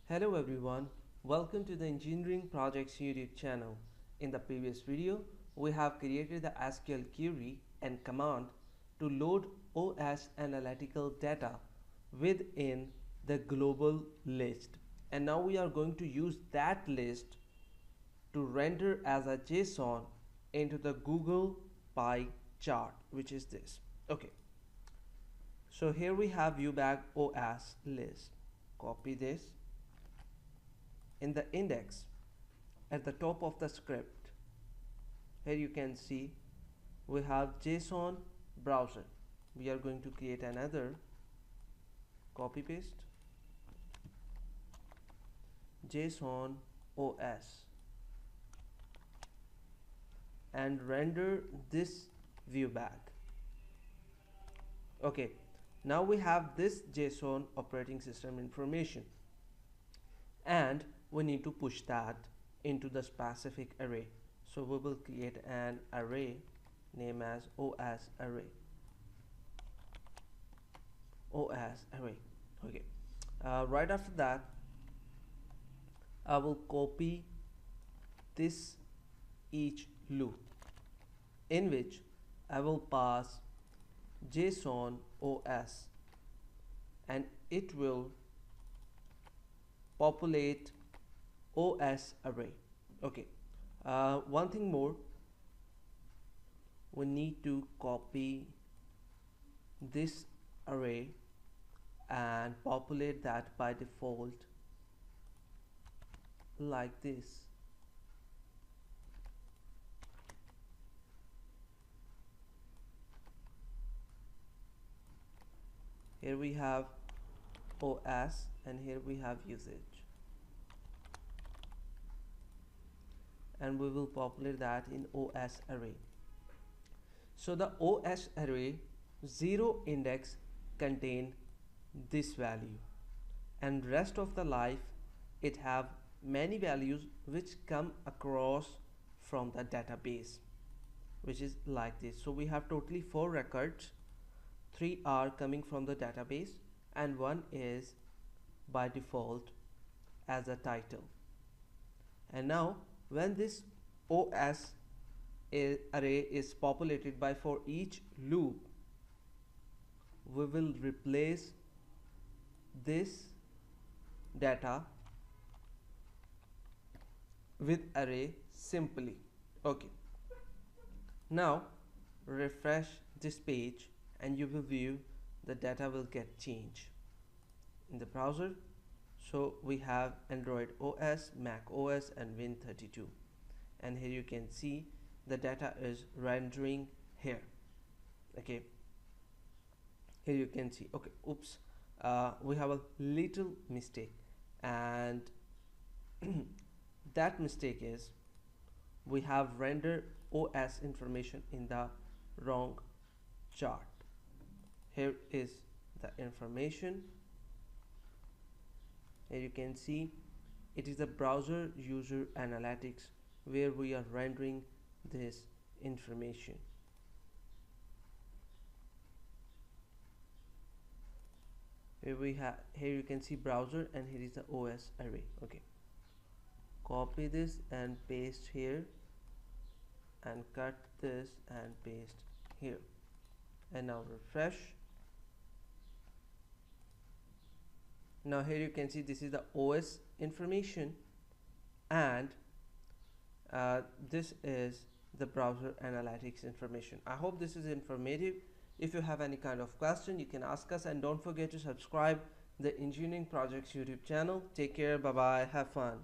Hello everyone, welcome to the Engineering Projects YouTube channel. In the previous video, we have created the SQL query and command to load OS analytical data within the global list. And now we are going to use that list to render as a JSON into the Google pie chart, which is this. Okay, so here we have viewbag OS list. Copy this. In the index at the top of the script, here you can see we have JSON browser. We are going to create another, copy paste, JSON OS, and render this view back. Okay, now we have this JSON operating system information, and we need to push that into the specific array. So we will create an array named as OS array. Okay, right after that I will copy this each loop in which I will pass JSON OS, and it will populate OS array. Okay, one thing more, we need to copy this array and populate that by default like this. Here we have OS and here we have usage, and we will populate that in OS array. So the OS array 0 index contain this value, and rest of the life it have many values which come across from the database, which is like this. So we have totally 4 records. 3 are coming from the database and 1 is by default as a title. And now when this OS array is populated by for each loop, we will replace this data with array simply. Okay, now refresh this page and you will view the data will get changed in the browser. So we have Android OS, Mac OS and Win32, and here you can see the data is rendering here. Okay, here you can see, okay, oops, we have a little mistake, and that mistake is we have rendered OS information in the wrong chart. Here is the information. Here you can see it is a browser user analytics where we are rendering this information. Here you can see browser, and here is the OS array. Okay, copy this and paste here, and cut this and paste here, and now refresh. Now here you can see this is the OS information, and this is the browser analytics information. I hope this is informative. If you have any kind of question, you can ask us, and don't forget to subscribe the Engineering Projects YouTube channel. Take care, bye bye, have fun.